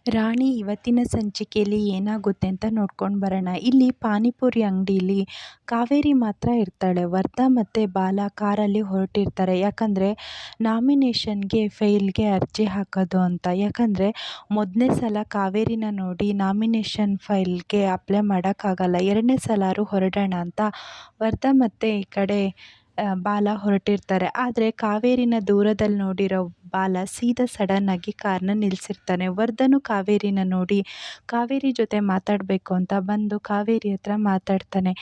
ರಾಣಿ ಇವತ್ತಿನ ಸಂಚಿಕೆಯಲ್ಲಿ ಏನಾಗುತ್ತೆ ಅಂತ ನೋಡ್ಕೊಂಡು ಬರೋಣ. ಇಲ್ಲಿ ಪಾನಿಪುರಿ ಅಂಗಡಿಲಿ ಕಾವೇರಿ ಮಾತ್ರ ಇರ್ತಾಳೆ. ವರ್ಧಾ ಮತ್ತು ಬಾಲ ಕಾರಲ್ಲಿ ಹೊರಟಿರ್ತಾರೆ. ಯಾಕಂದರೆ ನಾಮಿನೇಷನ್ಗೆ ಫೈಲ್ಗೆ ಅರ್ಜಿ ಹಾಕೋದು ಅಂತ. ಯಾಕಂದರೆ ಮೊದಲನೇ ಸಲ ಕಾವೇರಿನ ನೋಡಿ ನಾಮಿನೇಷನ್ ಫೈಲ್ಗೆ ಅಪ್ಲೈ ಮಾಡೋಕ್ಕಾಗಲ್ಲ. ಎರಡನೇ ಸಲಾರು ಹೊರಡೋಣ ಅಂತ ವರ್ಧಾ ಮತ್ತು ಈ ಕಡೆ ಬಾಲ ಹೊರಟಿರ್ತಾರೆ. ಆದರೆ ಕಾವೇರಿನ ದೂರದಲ್ಲಿ ನೋಡಿರೋ ಬಾಲ ಸೀದಾ ಸಡನ್ನಾಗಿ ಕಾರ್ನ ನಿಲ್ಲಿಸಿರ್ತಾನೆ. ವರ್ಧನು ಕಾವೇರಿನ ನೋಡಿ ಕಾವೇರಿ ಜೊತೆ ಮಾತಾಡಬೇಕು ಅಂತ ಬಂದು ಕಾವೇರಿ ಹತ್ರ ಮಾತಾಡ್ತಾನೆ.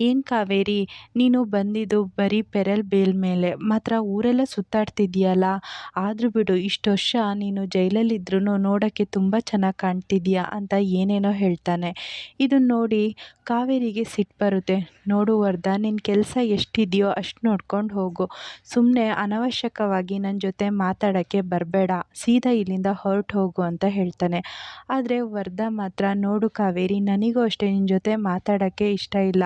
ಏನು ಕಾವೇರಿ, ನೀನು ಬಂದಿದ್ದು ಬರೀ ಪೆರಲ್ ಬೇಲ್ ಮೇಲೆ ಮಾತ್ರ ಊರೆಲ್ಲ ಸುತ್ತಾಡ್ತಿದ್ಯಲ್ಲ. ಆದರೂ ಬಿಡು, ಇಷ್ಟು ವರ್ಷ ನೀನು ಜೈಲಲ್ಲಿದ್ರೂ ನೋಡೋಕ್ಕೆ ತುಂಬ ಚೆನ್ನಾಗಿ ಕಾಣ್ತಿದ್ಯಾ ಅಂತ ಏನೇನೋ ಹೇಳ್ತಾನೆ. ಇದನ್ನು ನೋಡಿ ಕಾವೇರಿಗೆ ಸಿಟ್ಟು ಬರುತ್ತೆ. ನೋಡು ವರ್ಧಾ, ನಿನ್ನ ಕೆಲಸ ಎಷ್ಟಿದೆಯೋ ಅಷ್ಟು ನೋಡ್ಕೊಂಡು ಹೋಗು. ಸುಮ್ಮನೆ ಅನವಶ್ಯಕವಾಗಿ ನನ್ನ ಜೊತೆ ಮಾತಾಡೋಕ್ಕೆ ಬರಬೇಡ. ಸೀದಾ ಇಲ್ಲಿಂದ ಹೊರಟು ಹೋಗು ಅಂತ ಹೇಳ್ತಾನೆ. ಆದರೆ ವರ್ಧಾ ಮಾತ್ರ, ನೋಡು ಕಾವೇರಿ, ನನಗೂ ಅಷ್ಟೇ ನಿನ್ನ ಜೊತೆ ಮಾತಾಡೋಕ್ಕೆ ಇಷ್ಟ ಇಲ್ಲ.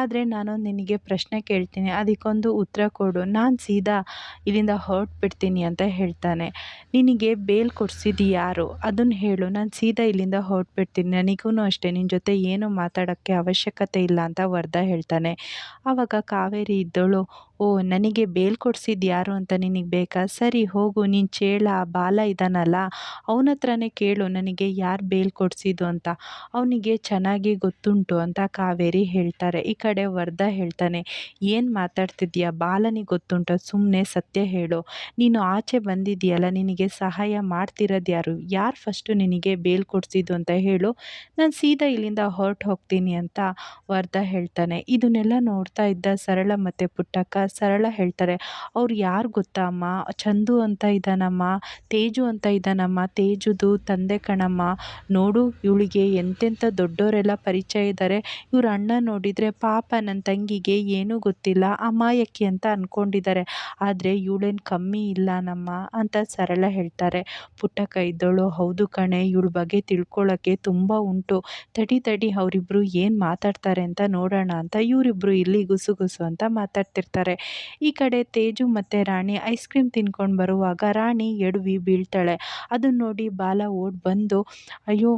ಆದರೆ ನಾನು ನಿನಗೆ ಪ್ರಶ್ನೆ ಕೇಳ್ತೀನಿ, ಅದಕ್ಕೊಂದು ಉತ್ತರ ಕೊಡು. ನಾನು ಸೀದಾ ಇಲ್ಲಿಂದ ಹೊರಟ್ಬಿಡ್ತೀನಿ ಅಂತ ಹೇಳ್ತಾನೆ. ನಿನಗೆ ಬೇಲ್ ಕೊಡಿಸಿದ್ದು ಯಾರು ಅದನ್ನು ಹೇಳು, ನಾನು ಸೀದಾ ಇಲ್ಲಿಂದ ಹೊರಟ್ಬಿಡ್ತೀನಿ. ನನಗೂ ಅಷ್ಟೇ ನಿನ್ನ ಜೊತೆ ಏನು ಮಾತಾಡೋಕ್ಕೆ ಅವಶ್ಯಕತೆ ಇಲ್ಲ ಅಂತ ವರ್ಧಾ ಹೇಳ್ತಾನೆ. ಆವಾಗ ಕಾವೇರಿ ಇದ್ದವಳು, ಓ, ನನಗೆ ಬೇಲ್ ಕೊಡಿಸಿದ್ದು ಯಾರು ಅಂತ ನಿನಗೆ ಬೇಕಾ? ಸರಿ ಹೋಗು, ನೀನು ಚೇಳ ಬಾಲ ಇದ್ದಾನಲ್ಲ ಅವನ ಹತ್ರನೇ ಕೇಳು ನನಗೆ ಯಾರು ಬೇಲ್ ಕೊಡಿಸಿದ್ದು ಅಂತ. ಅವನಿಗೆ ಚೆನ್ನಾಗಿ ಗೊತ್ತುಂಟು ಅಂತ ಕಾವೇರಿ ಹೇಳ್ತಾರೆ. ಈ ಕಡೆ ವರ್ಧಾ ಹೇಳ್ತಾನೆ, ಏನು ಮಾತಾಡ್ತಿದ್ಯಾ? ಬಾಲನಿಗೆ ಗೊತ್ತುಂಟು, ಸುಮ್ಮನೆ ಸತ್ಯ ಹೇಳು. ನೀನು ಆಚೆ ಬಂದಿದ್ದೀಯಲ್ಲ, ನಿನಗೆ ಸಹಾಯ ಮಾಡ್ತಿರೋದು ಯಾರು ಫಸ್ಟು ನಿನಗೆ ಬೇಲ್ ಕೊಡಿಸಿದ್ದು ಅಂತ ಹೇಳು, ನಾನು ಸೀದಾ ಇಲ್ಲಿಂದ ಹೊರಟು ಹೋಗ್ತೀನಿ ಅಂತ ವರ್ಧಾ ಹೇಳ್ತಾನೆ. ಇದನ್ನೆಲ್ಲ ನೋಡ್ತಾ ಇದ್ದ ಸರಳ ಮತ್ತು ಪುಟ್ಟಕ್ಕ. ಸರಳ ಹೇಳ್ತಾರೆ, ಅವ್ರು ಯಾರು ಗೊತ್ತಾ ಅಮ್ಮ? ಚಂದು ಅಂತ ಇದ್ದಾನಮ್ಮ, ತೇಜು ಅಂತ ಇದ್ದಾನಮ್ಮ, ತೇಜುದು ತಂದೆ ಕಣಮ್ಮ. ನೋಡು, ಇವಳಿಗೆ ಎಂತೆಂಥ ದೊಡ್ಡವರೆಲ್ಲ ಪರಿಚಯ ಇದ್ದಾರೆ. ಇವ್ರ ಅಣ್ಣ ನೋಡಿದರೆ ಪಾಪ ನನ್ನ ತಂಗಿಗೆ ಏನೂ ಗೊತ್ತಿಲ್ಲ, ಅಮಾಯಕಿ ಅಂತ ಅಂದ್ಕೊಂಡಿದ್ದಾರೆ. ಆದರೆ ಇವಳೇನು ಕಮ್ಮಿ ಇಲ್ಲ ನಮ್ಮ ಅಂತ ಸರಳ ಹೇಳ್ತಾರೆ. ಪುಟ್ಟಕ್ಕ ಇದ್ದವಳು, ಹೌದು ಕಣೆ, ಇವಳ ಬಗ್ಗೆ ತಿಳ್ಕೊಳ್ಳೋಕ್ಕೆ ತುಂಬ ಉಂಟು. ತಡಿ ಅವರಿಬ್ಬರು ಏನು ಮಾತಾಡ್ತಾರೆ ಅಂತ ನೋಡೋಣ ಅಂತ ಇವರಿಬ್ಬರು ಇಲ್ಲಿ ಗುಸು ಅಂತ ಮಾತಾಡ್ತಿರ್ತಾರೆ. ಈ ಕಡೆ ತೇಜು ಮತ್ತು ರಾಣಿ ಐಸ್ ಕ್ರೀಮ್ ತಿನ್ಕೊಂಡು ಬರುವಾಗ ರಾಣಿ ಎಡವಿ ಬೀಳ್ತಾಳೆ. ಅದನ್ನು ನೋಡಿ ಬಾಲ ಓಡಿ ಬಂದು, ಅಯ್ಯೋ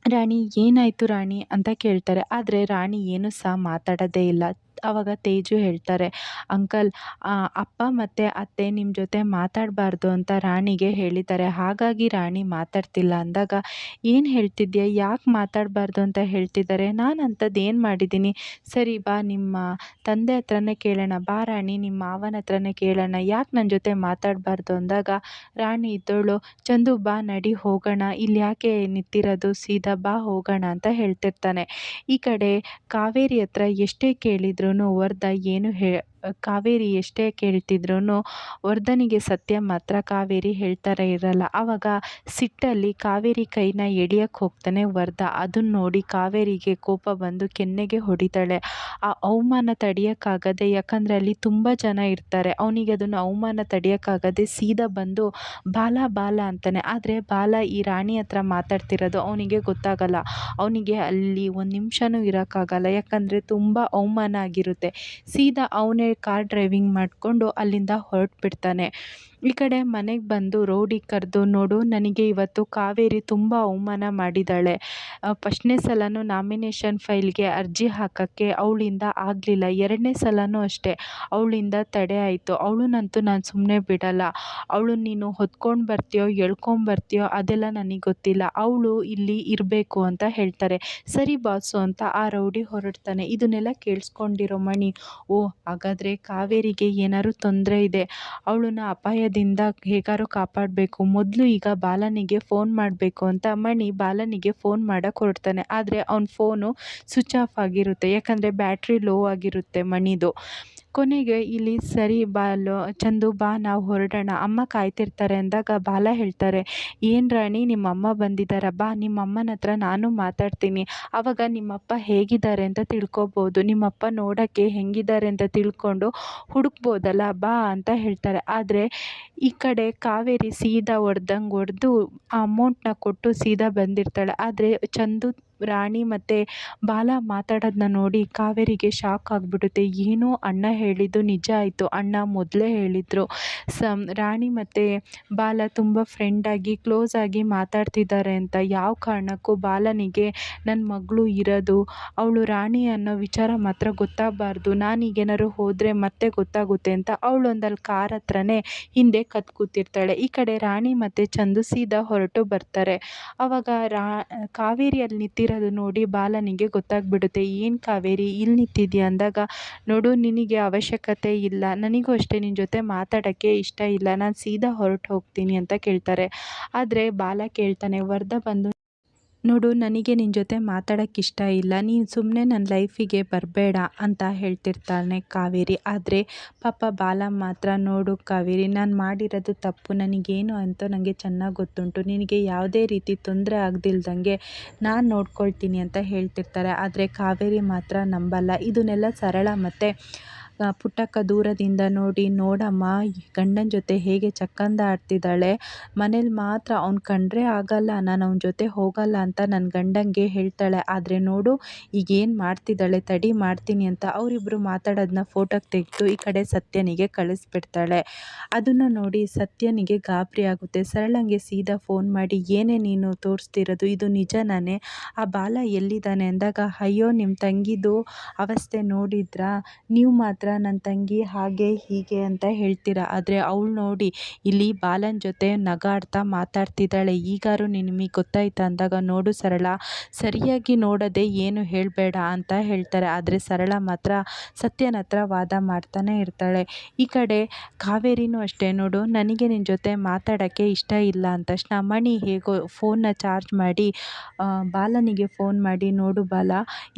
ರಾಣಿ, ಏನಾಯಿತು ರಾಣಿ ಅಂತ ಕೇಳ್ತಾರೆ. ಆದರೆ ರಾಣಿ ಏನೂ ಸಹ ಮಾತಾಡೋದೇ ಇಲ್ಲ. ಆವಾಗ ತೇಜು ಹೇಳ್ತಾರೆ, ಅಂಕಲ್, ಅಪ್ಪ ಮತ್ತು ಅತ್ತೆ ನಿಮ್ಮ ಜೊತೆ ಮಾತಾಡಬಾರ್ದು ಅಂತ ರಾಣಿಗೆ ಹೇಳಿದ್ದಾರೆ, ಹಾಗಾಗಿ ರಾಣಿ ಮಾತಾಡ್ತಿಲ್ಲ ಅಂದಾಗ, ಏನು ಹೇಳ್ತಿದ್ಯಾ? ಯಾಕೆ ಮಾತಾಡಬಾರ್ದು ಅಂತ ಹೇಳ್ತಿದ್ದಾರೆ? ನಾನು ಅಂಥದ್ದು ಏನು ಮಾಡಿದ್ದೀನಿ? ಸರಿ ಬಾ, ನಿಮ್ಮ ತಂದೆ ಹತ್ರನೇ ಕೇಳೋಣ, ಬಾ ರಾಣಿ, ನಿಮ್ಮ ಮಾವನ ಹತ್ರನೇ ಕೇಳೋಣ, ಯಾಕೆ ನನ್ನ ಜೊತೆ ಮಾತಾಡಬಾರ್ದು ಅಂದಾಗ ರಾಣಿ ಇದ್ದವಳು, ಚಂದು ಬಾ ನಡಿ ಹೋಗೋಣ, ಇಲ್ಲಿ ಯಾಕೆ ನಿಂತಿರೋದು, ಸೀದಾ ಬಾ ಹೋಗೋಣ ಅಂತ ಹೇಳ್ತಿರ್ತಾನೆ. ಈ ಕಡೆ ಕಾವೇರಿ ಹತ್ರ ಎಷ್ಟೇ ಕೇಳಿದ್ರು ವರ್ಧಾ ಏನು ಕಾವೇರಿ ಎಷ್ಟೇ ಕೇಳ್ತಿದ್ರು ವರ್ಧನಿಗೆ ಸತ್ಯ ಮಾತ್ರ ಕಾವೇರಿ ಹೇಳ್ತಾರೆ ಇರಲ್ಲ. ಆವಾಗ ಸಿಟ್ಟಲ್ಲಿ ಕಾವೇರಿ ಕೈನ ಎಳಿಯಕ್ಕೆ ಹೋಗ್ತಾನೆ ವರ್ಧಾ. ಅದನ್ನು ನೋಡಿ ಕಾವೇರಿಗೆ ಕೋಪ ಬಂದು ಕೆನ್ನೆಗೆ ಹೊಡಿತಾಳೆ. ಆ ಅವಮಾನ ತಡೆಯೋಕ್ಕಾಗದೆ, ಯಾಕಂದರೆ ಅಲ್ಲಿ ತುಂಬ ಜನ ಇರ್ತಾರೆ, ಅವನಿಗೆ ಅದನ್ನು ಅವಮಾನ ತಡೆಯೋಕ್ಕಾಗದೆ ಸೀದಾ ಬಂದು ಬಾಲ ಅಂತಾನೆ. ಆದರೆ ಬಾಲ ಈ ರಾಣಿ ಹತ್ರ ಮಾತಾಡ್ತಿರೋದು ಅವನಿಗೆ ಗೊತ್ತಾಗಲ್ಲ. ಅವನಿಗೆ ಅಲ್ಲಿ ಒಂದು ನಿಮಿಷನೂ ಇರೋಕ್ಕಾಗಲ್ಲ, ಯಾಕಂದರೆ ತುಂಬ ಅವಮಾನ ಆಗಿರುತ್ತೆ. ಸೀದಾ ಅವನೇ ಕಾರ್ ಡ್ರೈವಿಂಗ್ ಮಾಡಿಕೊಂಡು ಅಲ್ಲಿಂದ ಹೊರಟುಬಿಡ್ತಾನೆ. ಈ ಕಡೆ ಮನೆಗೆ ಬಂದು ರೌಡಿ ಕರೆದು, ನೋಡು, ನನಗೆ ಇವತ್ತು ಕಾವೇರಿ ತುಂಬ ಅವಮಾನ ಮಾಡಿದ್ದಾಳೆ. ಫಸ್ಟ್ನೇ ಸಲನೂ ನಾಮಿನೇಷನ್ ಫೈಲ್ಗೆ ಅರ್ಜಿ ಹಾಕೋಕ್ಕೆ ಅವಳಿಂದ ಆಗಲಿಲ್ಲ, ಎರಡನೇ ಸಲನೂ ಅಷ್ಟೇ ಅವಳಿಂದ ತಡೆ ಆಯಿತು. ಅವಳನ್ನಂತೂ ನಾನು ಸುಮ್ಮನೆ ಬಿಡಲ್ಲ. ಅವಳು ನೀನು ಹೊತ್ಕೊಂಡು ಬರ್ತೀಯೋ ಎಳ್ಕೊಂಬರ್ತೀಯೋ ಅದೆಲ್ಲ ನನಗೆ ಗೊತ್ತಿಲ್ಲ, ಅವಳು ಇಲ್ಲಿ ಇರಬೇಕು ಅಂತ ಹೇಳ್ತಾರೆ. ಸರಿ ಬಾಸು ಅಂತ ಆ ರೌಡಿ ಹೊರಡ್ತಾನೆ. ಇದನ್ನೆಲ್ಲ ಕೇಳಿಸ್ಕೊಂಡಿರೋ ಮಣಿ, ಓ, ಹಾಗಾದರೆ ಕಾವೇರಿಗೆ ಏನಾದ್ರು ತೊಂದರೆ ಇದೆ, ಅವಳನ್ನ ಅಪಾಯದಿಂದ ಹೇಗಾರು ಕಾಪಾಡಬೇಕು, ಮೊದಲು ಈಗ ಬಾಲನಿಗೆ ಫೋನ್ ಮಾಡಬೇಕು ಅಂತ ಮಣಿ ಬಾಲನಿಗೆ ಫೋನ್ ಮಾಡೋಕ್ಕೆ ಹೊರಡ್ತಾನೆ. ಆದರೆ ಅವನ ಫೋನು ಸ್ವಿಚ್ ಆಫ್ ಆಗಿರುತ್ತೆ, ಯಾಕಂದರೆ ಬ್ಯಾಟ್ರಿ ಲೋ ಆಗಿರುತ್ತೆ ಮಣಿದು. ಕೊನೆಗೆ ಇಲ್ಲಿ ಸರಿ ಚಂದು ಬಾ, ನಾವು ಹೊರಡೋಣ, ಅಮ್ಮ ಕಾಯ್ತಿರ್ತಾರೆ ಅಂದಾಗ ಬಾಲ ಹೇಳ್ತಾರೆ, ಏನು ರಾಣಿ, ನಿಮ್ಮಮ್ಮ ಬಂದಿದ್ದಾರ, ಬಾ, ನಿಮ್ಮಮ್ಮನ ಹತ್ರ ನಾನು ಮಾತಾಡ್ತೀನಿ, ಆವಾಗ ನಿಮ್ಮಪ್ಪ ಹೇಗಿದ್ದಾರೆ ಅಂತ ತಿಳ್ಕೊಬೋದು, ನಿಮ್ಮಪ್ಪ ನೋಡೋಕ್ಕೆ ಹೆಂಗಿದ್ದಾರೆ ಅಂತ ತಿಳ್ಕೊಂಡು ಹುಡುಕ್ಬೋದಲ್ಲ, ಬಾ ಅಂತ ಹೇಳ್ತಾರೆ. ಆದರೆ ಈ ಕಡೆ ಕಾವೇರಿ ಸೀದಾ ಹೊಡೆದು ಆ ಅಮೌಂಟ್ನ ಕೊಟ್ಟು ಸೀದಾ ಬಂದಿರ್ತಾಳೆ. ಆದರೆ ಚಂದು ರಾಣಿ ಮತ್ತು ಬಾಲ ಮಾತಾಡೋದನ್ನ ನೋಡಿ ಕಾವೇರಿಗೆ ಶಾಕ್ ಆಗಿಬಿಡುತ್ತೆ. ಏನೋ ಅಣ್ಣ ಹೇಳಿದ್ದು ನಿಜ ಆಯಿತು, ಅಣ್ಣ ಮೊದಲೇ ಹೇಳಿದ್ರು. ರಾಣಿ ಮತ್ತು ಬಾಲ ತುಂಬ ಫ್ರೆಂಡಾಗಿ ಕ್ಲೋಸ್ ಆಗಿ ಮಾತಾಡ್ತಿದ್ದಾರೆ ಅಂತ. ಯಾವ ಕಾರಣಕ್ಕೂ ಬಾಲನಿಗೆ ನನ್ನ ಮಗಳು ಇರೋದು, ಅವಳು ರಾಣಿ ಅನ್ನೋ ವಿಚಾರ ಮಾತ್ರ ಗೊತ್ತಾಗಬಾರ್ದು, ನಾನೀಗೇನಾದ್ರು ಹೋದರೆ ಮತ್ತೆ ಗೊತ್ತಾಗುತ್ತೆ ಅಂತ ಅವಳೊಂದಲ್ಲಿ ಕಾರ್ ಹತ್ರನೇ ಹಿಂದೆ ಕದ್ದು ಕೂತಿರ್ತಾಳೆ. ಈ ಕಡೆ ರಾಣಿ ಮತ್ತು ಚಂದು ಸೀದಾ ಹೊರಟು ಬರ್ತಾರೆ. ಆವಾಗ ಕಾವೇರಿ ಅಲ್ಲಿ ನಿಂತಿರೋದು ನೋಡಿ ಬಾಲನಿಗೆ ಗೊತ್ತಾಗ್ಬಿಡುತ್ತೆ. ಏನು ಕಾವೇರಿ ಇಲ್ಲಿ ನಿಂತಿದ್ಯಾ ಅಂದಾಗ, ನೋಡು ನಿನಗೆ ಅವಶ್ಯಕತೆ ಇಲ್ಲ, ನನಗೂ ಅಷ್ಟೇ ನಿನ್ನ ಜೊತೆ ಮಾತಾಡೋಕ್ಕೆ ಇಷ್ಟ ಇಲ್ಲ, ನಾನು ಸೀದಾ ಹೊರಟು ಹೋಗ್ತೀನಿ ಅಂತ ಕೇಳ್ತಾರೆ. ಆದರೆ ಬಾಲ ಕೇಳ್ತಾನೆ, ವರ್ಧ ಬಂದು ನೋಡು ನನಗೆ ನಿನ್ನ ಜೊತೆ ಮಾತಾಡೋಕ್ಕಿಷ್ಟ ಇಲ್ಲ, ನೀನು ಸುಮ್ಮನೆ ನನ್ನ ಲೈಫಿಗೆ ಬರಬೇಡ ಅಂತ ಹೇಳ್ತಿರ್ತಾನೆ ಕಾವೇರಿ. ಆದರೆ ಪಾಪ ಬಾಲ ಮಾತ್ರ, ನೋಡು ಕಾವೇರಿ ನಾನು ಮಾಡಿರೋದು ತಪ್ಪು, ನನಗೇನು ಅಂತ ನನಗೆ ಚೆನ್ನಾಗಿ ಗೊತ್ತುಂಟು, ನಿನಗೆ ಯಾವುದೇ ರೀತಿ ತೊಂದರೆ ಆಗದಿಲ್ದಂಗೆ ನಾನು ನೋಡ್ಕೊಳ್ತೀನಿ ಅಂತ ಹೇಳ್ತಿರ್ತಾರೆ. ಆದರೆ ಕಾವೇರಿ ಮಾತ್ರ ನಂಬಲ್ಲ. ಇದನ್ನೆಲ್ಲ ಸರಳ ಮತ್ತು ಪುಟ್ಟಕ್ಕ ದೂರದಿಂದ ನೋಡಿ, ನೋಡಮ್ಮ ಗಂಡನ ಜೊತೆ ಹೇಗೆ ಚಕ್ಕಂದ ಆಡ್ತಿದ್ದಾಳೆ, ಮನೇಲಿ ಮಾತ್ರ ಅವ್ನು ಕಂಡ್ರೆ ಆಗಲ್ಲ, ನಾನು ಅವನ ಜೊತೆ ಹೋಗಲ್ಲ ಅಂತ ನನ್ನ ಗಂಡಂಗೆ ಹೇಳ್ತಾಳೆ. ಆದರೆ ನೋಡು ಈಗೇನು ಮಾಡ್ತಿದ್ದಾಳೆ, ತಡಿ ಮಾಡ್ತೀನಿ ಅಂತ ಅವರಿಬ್ಬರು ಮಾತಾಡೋದನ್ನ ಫೋಟೋಗೆ ತೆಗೆದು ಈ ಕಡೆ ಸತ್ಯನಿಗೆ ಕಳಿಸ್ಬಿಡ್ತಾಳೆ. ಅದನ್ನು ನೋಡಿ ಸತ್ಯನಿಗೆ ಗಾಬರಿ ಆಗುತ್ತೆ. ಸರಳಂಗೆ ಸೀದಾ ಫೋನ್ ಮಾಡಿ, ಏನೇ ನೀನು ತೋರಿಸ್ತಿರೋದು, ಇದು ನಿಜನಾನೇ, ಆ ಬಾಲ ಎಲ್ಲಿದ್ದಾನೆ ಅಂದಾಗ, ಅಯ್ಯೋ ನಿಮ್ಮ ತಂಗಿದು ಅವಸ್ಥೆ ನೋಡಿದ್ರಾ, ನೀವು ಮಾತ್ರ ನನ್ನ ತಂಗಿ ಹಾಗೆ ಹೀಗೆ ಅಂತ ಹೇಳ್ತೀರಾ, ಆದರೆ ಅವಳು ನೋಡಿ ಇಲ್ಲಿ ಬಾಲನ ಜೊತೆ ನಗಾಡ್ತಾ ಮಾತಾಡ್ತಿದ್ದಾಳೆ, ಈಗಾರು ನಿಮಗೆ ಗೊತ್ತಾಯ್ತಾ ಅಂದಾಗ, ನೋಡು ಸರಳ ಸರಿಯಾಗಿ ನೋಡೋದೇ ಏನು ಹೇಳಬೇಡ ಅಂತ ಹೇಳ್ತಾರೆ. ಆದರೆ ಸರಳ ಮಾತ್ರ ಸತ್ಯನ ಹತ್ರ ವಾದ ಮಾಡ್ತಾನೆ ಇರ್ತಾಳೆ. ಈ ಕಡೆ ಕಾವೇರಿನೂ ಅಷ್ಟೇ, ನೋಡು ನನಗೆ ನಿನ್ನ ಜೊತೆ ಮಾತಾಡೋಕ್ಕೆ ಇಷ್ಟ ಇಲ್ಲ ಅಂದ ತಕ್ಷಣ ಮಣಿ ಹೇಗೋ ಫೋನ್ನ ಚಾರ್ಜ್ ಮಾಡಿ ಬಾಲನಿಗೆ ಫೋನ್ ಮಾಡಿ, ನೋಡು ಬಾಲ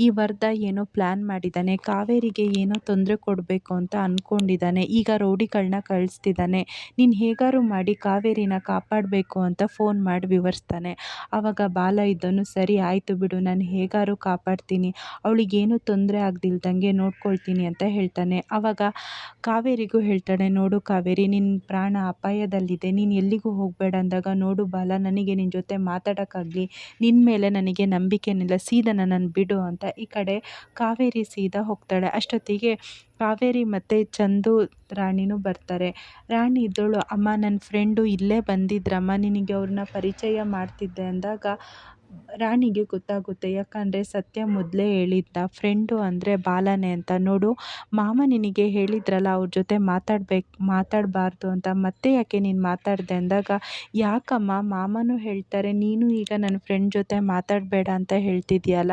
ಈ ವರ್ಧ ಏನೋ ಪ್ಲ್ಯಾನ್ ಮಾಡಿದ್ದಾನೆ, ಕಾವೇರಿಗೆ ಏನೋ ತೊಂದರೆ ಕೊಡಬೇಕು ಅಂತ ಅಂದ್ಕೊಂಡಿದ್ದಾನೆ, ಈಗ ರೌಡಿಗಳನ್ನ ಕಳಿಸ್ತಿದ್ದಾನೆ, ನೀನು ಹೇಗಾರು ಮಾಡಿ ಕಾವೇರಿನ ಕಾಪಾಡಬೇಕು ಅಂತ ಫೋನ್ ಮಾಡಿ ವಿವರಿಸ್ತಾನೆ. ಆವಾಗ ಬಾಲ ಇದ್ದನು, ಸರಿ ಆಯಿತು ಬಿಡು, ನಾನು ಹೇಗಾರು ಕಾಪಾಡ್ತೀನಿ, ಅವಳಿಗೇನು ತೊಂದರೆ ಆಗದಿಲ್ದಂಗೆ ನೋಡ್ಕೊಳ್ತೀನಿ ಅಂತ ಹೇಳ್ತಾನೆ. ಆವಾಗ ಕಾವೇರಿಗೂ ಹೇಳ್ತಾಳೆ, ನೋಡು ಕಾವೇರಿ ನಿನ್ನ ಪ್ರಾಣ ಅಪಾಯದಲ್ಲಿದೆ, ನೀನು ಎಲ್ಲಿಗೂ ಹೋಗಬೇಡ ಅಂದಾಗ, ನೋಡು ಬಾಲ ನನಗೆ ನಿನ್ನ ಜೊತೆ ಮಾತಾಡೋಕ್ಕಾಗಲಿ ನಿನ್ನ ಮೇಲೆ ನನಗೆ ನಂಬಿಕೆನಿಲ್ಲ, ಸೀದಾ ನನ್ನನ್ನು ಬಿಡು ಅಂತ ಈ ಕಡೆ ಕಾವೇರಿ ಸೀದಾ ಹೋಗ್ತಾಳೆ. ಅಷ್ಟೊತ್ತಿಗೆ ಕಾವೇರಿ ಮತ್ತು ಚಂದು ರಾಣಿನೂ ಬರ್ತಾರೆ. ರಾಣಿ ಇದ್ದೋಳು, ಅಮ್ಮ ನನ್ನ ಫ್ರೆಂಡು ಇಲ್ಲೇ ಬಂದಿದ್ರಮ್ಮ, ನಿನಗೆ ಅವ್ರನ್ನ ಪರಿಚಯ ಮಾಡ್ತಿದ್ದೆ ಅಂದಾಗ ರಾಣಿಗೆ ಗೊತ್ತಾಗುತ್ತೆ. ಯಾಕಂದರೆ ಸತ್ಯ ಮೊದಲೇ ಹೇಳಿದ್ದ ಫ್ರೆಂಡು ಅಂದರೆ ಬಾಲನೇ ಅಂತ. ನೋಡು ಮಾಮ ನಿನಗೆ ಹೇಳಿದ್ರಲ್ಲ ಅವ್ರ ಜೊತೆ ಮಾತಾಡಬಾರ್ದು ಅಂತ, ಮತ್ತೆ ಯಾಕೆ ನೀನು ಮಾತಾಡಿದೆ ಅಂದಾಗ, ಯಾಕಮ್ಮ ಮಾಮನೂ ಹೇಳ್ತಾರೆ, ನೀನು ಈಗ ನನ್ನ ಫ್ರೆಂಡ್ ಜೊತೆ ಮಾತಾಡಬೇಡ ಅಂತ ಹೇಳ್ತಿದ್ಯಲ್ಲ,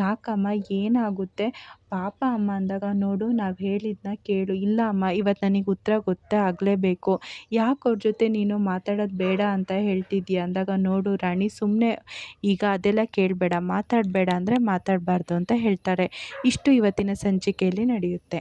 ಯಾಕಮ್ಮ ಏನಾಗುತ್ತೆ ಪಾಪ ಅಮ್ಮ ಅಂದಾಗ, ನೋಡು ನಾವು ಹೇಳಿದ್ದನ್ನ ಕೇಳು, ಇಲ್ಲ ಅಮ್ಮ ಇವತ್ತು ನನಗೆ ಉತ್ತರ ಗೊತ್ತೇ ಆಗಲೇಬೇಕು, ಯಾಕೆ ಅವ್ರ ಜೊತೆ ನೀನು ಮಾತಾಡೋದು ಬೇಡ ಅಂತ ಹೇಳ್ತಿದ್ಯಾ ಅಂದಾಗ, ನೋಡು ರಾಣಿ ಸುಮ್ಮನೆ ಈಗ ಅದೆಲ್ಲ ಕೇಳಬೇಡ, ಮಾತಾಡಬೇಡ ಅಂದರೆ ಮಾತಾಡಬಾರ್ದು ಅಂತ ಹೇಳ್ತಾರೆ. ಇಷ್ಟು ಇವತ್ತಿನ ಸಂಚಿಕೆಯಲ್ಲಿ ನಡೆಯುತ್ತೆ.